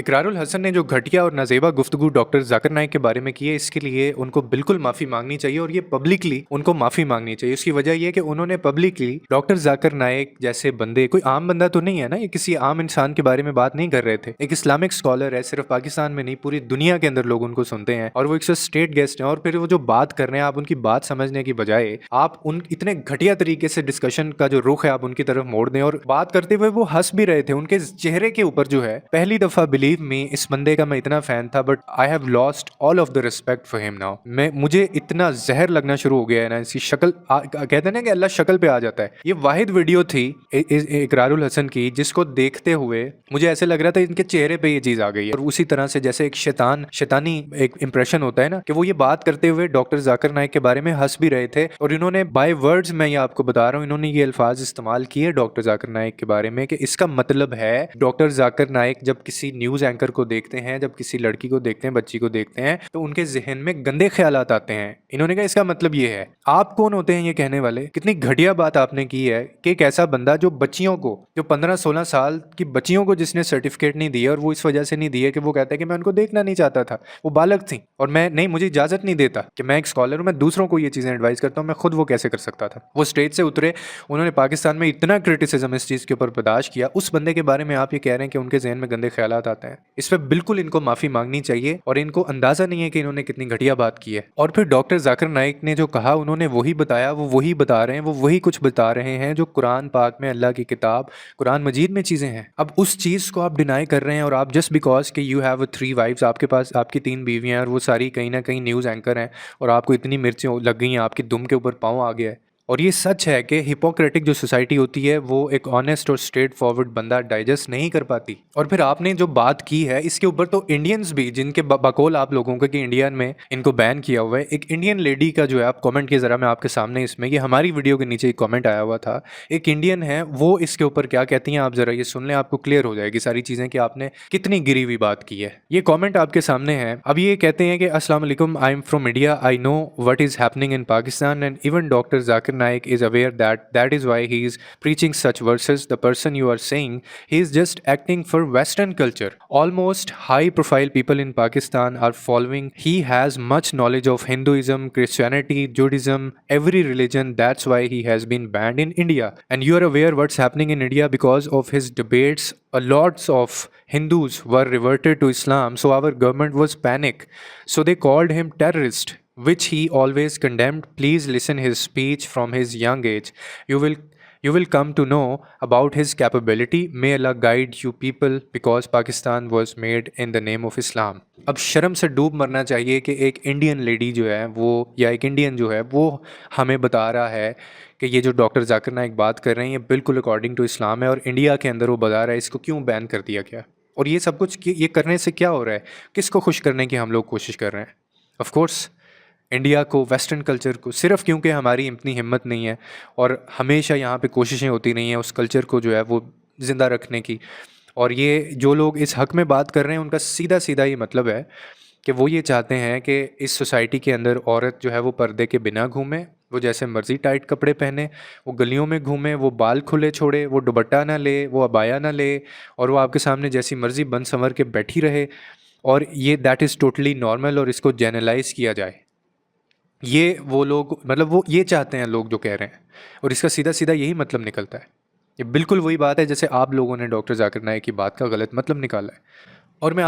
इकरारुल हसन ने जो घटिया और नाज़ेबा गुफ्तगू डॉक्टर जाकिर नाइक के बारे में की है, इसके लिए उनको बिल्कुल माफ़ी मांगनी चाहिए और ये पब्लिकली उनको माफ़ी मांगनी चाहिए। उसकी वजह ये है कि उन्होंने पब्लिकली डॉक्टर जाकिर नाइक जैसे बंदे, कोई आम बंदा तो नहीं है ना, ये किसी आम इंसान के बारे में बात नहीं कर रहे थे। एक इस्लामिक स्कॉलर है, सिर्फ पाकिस्तान में नहीं पूरी दुनिया के अंदर लोग उनको सुनते हैं और वो एक स्टेट गेस्ट हैं। और फिर वो जो बात कर रहे हैं, आप उनकी बात समझने की बजाय आप उन इतने घटिया तरीके से डिस्कशन का जो रुख है आप उनकी तरफ मोड़ दें। और बात करते हुए वो हंस भी रहे थे, उनके चेहरे के ऊपर जो है, पहली दफ़ा बिलीव मी इस बंदे का मैं इतना फ़ैन था, but I have lost all of the respect for him now. मुझे इतना जहर लगना शुरू हो गया है ना इसकी शक्ल। कहते हैं ना कि अल्लाह शक्ल पे आ जाता है। ये वाहिद वीडियो थी इकरारुल हसन की जिसको देखते हुए मुझे ऐसे लग रहा था इनके चेहरे पे ये चीज़ आ गई है। और उसी तरह से जैसे एक शैतानी एक इंप्रेशन होता है ना, कि वो ये बात करते हुए डॉक्टर जाकिर नाइक के बारे में हंस भी रहे थे। और इन्होंने बाय वर्ड्स, मैं ये आपको बता रहा हूँ, इन्होंने ये अल्फाज इस्तेमाल किए डॉक्टर जाकिर नाइक के बारे में कि इसका मतलब है डॉक्टर जाकिर नाइक जब किसी न्यूज़ एंकर को देखते हैं, जब किसी लड़की को देखते हैं, बच्ची को देखते हैं, तो उनके जहन में गंदे ख्यालात आते हैं। इन्होंने कहा इसका मतलब ये है। आप कौन होते हैं ये कहने वाले? कितनी घटिया बात आपने की है कि एक ऐसा बंदा जो बच्चियों को, जो 15-16 साल की बच्चियों को जिसने सर्टिफिकेट नहीं दिया, और वो इस वजह से नहीं दिया कि वो कहता है कि मैं उनको देखना नहीं चाहता था, वो बालक थी और मैं नहीं, मुझे इजाजत नहीं देता कि मैं एक स्कॉलर हूँ, मैं दूसरों को ये चीज़ें एडवाइस करता हूँ, मैं खुद वो कैसे कर सकता था। वो स्टेज से उतरे, उन्होंने पाकिस्तान में इतना क्रिटिसिज्म इस चीज़ के ऊपर बर्दाश्त किया, उस बंदे के बारे में आप ये कह रहे हैं कि उनके जहन में गंदे ख्यालात आते हैं। इस पर बिल्कुल इनको माफ़ी मांगनी चाहिए और इनको अंदाज़ा नहीं है कि इन्होंने कितनी घटिया बात की है। और फिर डॉक्टर जाकिर नाइक ने जो कहा, उन्होंने वही बताया, वो वही बता रहे हैं, वो वही कुछ बता रहे हैं जो कुरान पाक में, अल्लाह की किताब कुरान मजीद में चीज़ें हैं। अब उस चीज़ को आप डिनाई कर रहे हैं और आप जस्ट बिकॉज कि यू हैव 3 वाइफ्स, आपके पास आपकी 3 बीवियाँ हैं और वो सारी कहीं ना कहीं न्यूज़ एंकर हैं और आपको इतनी मिर्चें लग गई हैं, आपकी दुम के ऊपर पाँव आ गया है। और ये सच है कि हिपोक्रेटिक जो सोसाइटी होती है वो एक ऑनेस्ट और स्ट्रेट फॉरवर्ड बंदा डाइजेस्ट नहीं कर पाती। और फिर आपने जो बात की है इसके ऊपर, तो इंडियंस भी जिनके बकौल आप लोगों को कि इंडियन में इनको बैन किया हुआ है, एक इंडियन लेडी का जो है, आप कमेंट किए ज़रा, मैं आपके सामने इसमें, ये हमारी वीडियो के नीचे एक कमेंट आया हुआ था, एक इंडियन है, वो इसके ऊपर क्या कहती हैं आप ज़रा ये सुन लें, आपको क्लियर हो जाएगी सारी चीज़ें कि आपने कितनी गिरी हुई बात की है। ये कॉमेंट आपके सामने है। अब ये कहते हैं कि अस्सलाम वालेकुम, I am from India, I know what is happening in Pakistan and even doctor Zakir Naik is aware that is why he is preaching such verses. The person you are saying, he is just acting for Western culture. Almost high profile people in Pakistan are following. He has much knowledge of Hinduism, Christianity, Judaism, every religion. That's why he has been banned in India. And you are aware what's happening in India because of his debates. A lots of Hindus were reverted to Islam, so our government was panic. So they called him terrorist, which he always condemned. Please listen his speech from his young age. You will come to know about his capability. May Allah guide you people because Pakistan was made in the name of Islam. अब शर्म से डूब मरना चाहिए कि एक Indian lady जो है वो, या एक इंडियन जो है वो हमें बता रहा है कि ये जो डॉक्टर जाकिर नाइक बात कर रहे हैं ये बिल्कुल अकॉर्डिंग टू इस्लाम है और इंडिया के अंदर वो बता रहा है इसको क्यों बैन कर दिया गया। और ये सब कुछ ये करने से क्या हो रहा है, किसको खुश करने की हम लोग कोशिश कर रहे हैं? ऑफ कोर्स इंडिया को, वेस्टर्न कल्चर को, सिर्फ क्योंकि हमारी इतनी हिम्मत नहीं है और हमेशा यहाँ पे कोशिशें होती नहीं हैं उस कल्चर को जो है वो ज़िंदा रखने की। और ये जो लोग इस हक़ में बात कर रहे हैं उनका सीधा सीधा ये मतलब है कि वो ये चाहते हैं कि इस सोसाइटी के अंदर औरत जो है वो पर्दे के बिना घूमे, वो जैसे मर्ज़ी टाइट कपड़े पहने, वो गलियों में घूमे, वो बाल खुले छोड़े, वो दुपट्टा ना ले, वो अबाया ना ले, और वो आपके सामने जैसी मर्ज़ी बन संवर के बैठी रहे। और ये दैट इज़ टोटली नॉर्मल और इसको जनरलाइज़ किया जाए। ये वो लोग, मतलब वो ये चाहते हैं लोग जो कह रहे हैं, और इसका सीधा सीधा यही मतलब निकलता है। ये बिल्कुल वही बात है जैसे आप लोगों ने डॉक्टर जाकिर नाइक की बात का गलत मतलब निकाला है। और मैं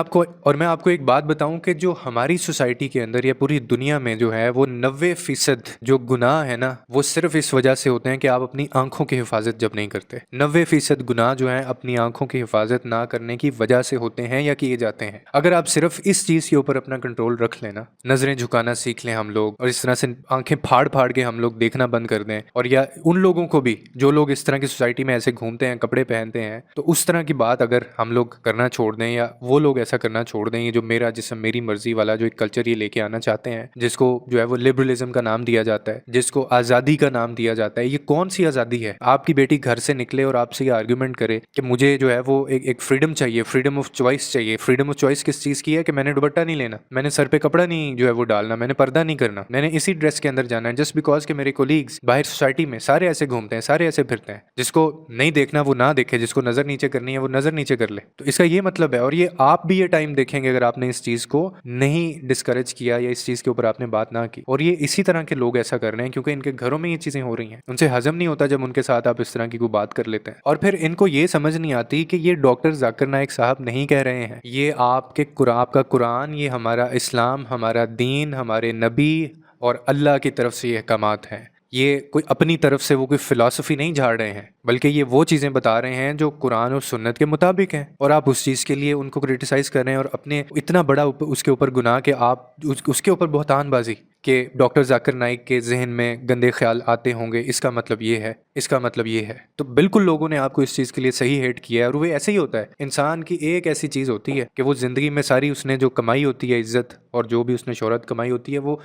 आपको एक बात बताऊं कि जो हमारी सोसाइटी के अंदर या पूरी दुनिया में जो है वो 90% जो गुनाह है ना वो सिर्फ इस वजह से होते हैं कि आप अपनी आंखों की हिफाजत जब नहीं करते। 90% गुनाह जो है अपनी आंखों की हिफाजत ना करने की वजह से होते हैं या किए जाते हैं। अगर आप सिर्फ इस चीज़ के ऊपर अपना कंट्रोल रख लेना, नज़रें झुकाना सीख लें हम लोग, और इस तरह से आंखें फाड़ फाड़ के हम लोग देखना बंद कर दें, और या उन लोगों को भी जो लोग इस तरह की सोसाइटी में ऐसे घूमते हैं, कपड़े पहनते हैं, तो उस तरह की बात अगर हम लोग करना छोड़ दें या वो लोग ऐसा करना छोड़ दें, ये जो मेरा जिस्म मेरी मर्जी वाला जो एक कल्चर ये लेके आना चाहते हैं, जिसको जो है वो लिबरलिज्म का नाम दिया जाता है, जिसको आज़ादी का नाम दिया जाता है, ये कौन सी आज़ादी है? आपकी बेटी घर से निकले और आपसे ये आर्ग्यूमेंट करे कि मुझे जो है वो एक फ्रीडम चाहिए, फ्रीडम ऑफ चॉइस चाहिए। फ्रीडम ऑफ चॉइस किस चीज़ की है? कि मैंने दुपट्टा नहीं लेना, मैंने सर पे कपड़ा नहीं जो है वो डालना, मैंने पर्दा नहीं करना, मैंने इसी ड्रेस के अंदर जाना है, जस्ट बिकॉज के मेरे कोलीग्स बाहर सोसाइटी में सारे ऐसे घूमते हैं, सारे ऐसे फिरते हैं। जिसको नहीं देखना वो ना देखे, जिसको नज़र नीचे करनी है वो नज़र नीचे कर ले। तो इसका ये मतलब है। और ये आप भी ये टाइम देखेंगे अगर आपने इस चीज़ को नहीं डिस्करेज किया या इस चीज़ के ऊपर आपने बात ना की। और ये इसी तरह के लोग ऐसा कर रहे हैं क्योंकि इनके घरों में ये चीज़ें हो रही हैं, उनसे हजम नहीं होता जब उनके साथ आप इस तरह की कोई बात कर लेते हैं। और फिर इनको ये समझ नहीं आती कि ये डॉक्टर जाकिर नाइक साहब नहीं कह रहे हैं, ये आपका कुरान, ये हमारा इस्लाम, हमारा दीन, हमारे नबी और अल्लाह की तरफ से ये अहकामात हैं। ये कोई अपनी तरफ से वो कोई फ़िलासफ़ी नहीं झाड़ रहे हैं, बल्कि ये वो चीज़ें बता रहे हैं जो कुरान और सुन्नत के मुताबिक हैं। और आप उस चीज़ के लिए उनको क्रिटिसाइज़ कर रहे हैं और अपने इतना बड़ा उसके ऊपर गुनाह कि आप उसके ऊपर बहतानबाजी कि डॉक्टर जाकिर नाइक के जहन में गंदे ख्याल आते होंगे, इसका मतलब ये है, इसका मतलब ये है। तो बिल्कुल लोगों ने आपको इस चीज़ के लिए सही हेट किया है। और वो ऐसे ही होता है, इंसान की एक ऐसी चीज़ होती है कि वो ज़िंदगी में सारी उसने जो कमाई होती है इज़्ज़त और जो भी उसने शोहरत कमाई होती है, वो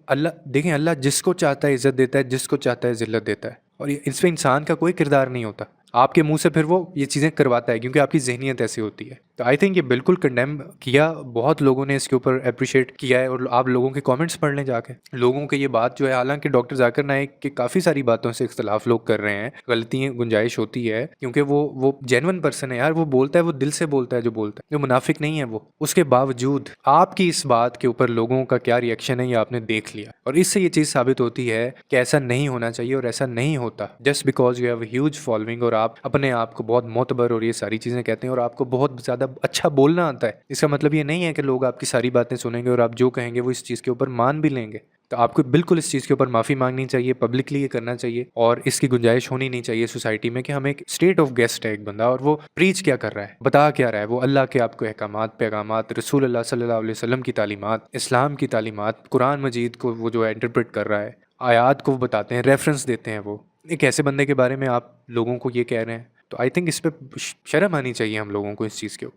अल्लाह देखें, अल्लाह जिसको चाहता है इज़्ज़त देता है, जिसको चाहता है ज़िल्लत देता है। और इसमें इंसान का कोई किरदार नहीं होता, आपके मुंह से फिर वो ये चीज़ें करवाता है क्योंकि आपकी ज़हनियत ऐसी होती है। तो आई थिंक ये बिल्कुल कंडेम किया, बहुत लोगों ने इसके ऊपर अप्रिशिएट किया है। और आप लोगों के कमेंट्स पढ़ लें जाके, लोगों के ये बात जो है, हालांकि डॉक्टर जाकिर नाइक के काफ़ी सारी बातों से इख्तलाफ लोग कर रहे हैं, गलतियाँ गुंजाइश होती है क्योंकि वो जेन्युइन पर्सन है यार, वो बोलता है, वो दिल से बोलता है जो बोलता है, जो मुनाफिक नहीं है वो। उसके बावजूद आपकी इस बात के ऊपर लोगों का क्या रिएक्शन है ये आपने देख लिया, और इससे ये चीज़ साबित होती है कि ऐसा नहीं होना चाहिए और ऐसा नहीं होता। Just because you have huge following और आप अपने आप को बहुत मोतबर और ये सारी चीज़ें कहते हैं और आपको बहुत ज़्यादा अच्छा बोलना आता है, इसका मतलब ये नहीं है कि लोग आपकी सारी बातें सुनेंगे और आप जो कहेंगे वो इस चीज़ के ऊपर मान भी लेंगे। तो आपको बिल्कुल इस चीज़ के ऊपर माफ़ी मांगनी चाहिए, पब्लिकली ये करना चाहिए। और इसकी गुंजाइश होनी नहीं चाहिए सोसाइटी में कि हम एक स्टेट ऑफ गेस्ट है एक बंदा और वो प्रीच क्या कर रहा है, बता क्या रहा है, वो अल्लाह के आपको अहकामात, पैगामात, रसूल अल्लाह सल्लल्लाहु अलैहि वसल्लम की तालीमात, इस्लाम की तालीमात, कुरान मजीद को वो जो है इंटरप्रेट कर रहा है, आयात को बताते हैं, रेफरेंस देते हैं। वो एक ऐसे बंदे के बारे में आप लोगों को ये कह रहे हैं, तो आई थिंक इस पर शर्म आनी चाहिए हम लोगों को इस चीज़ के ऊपर।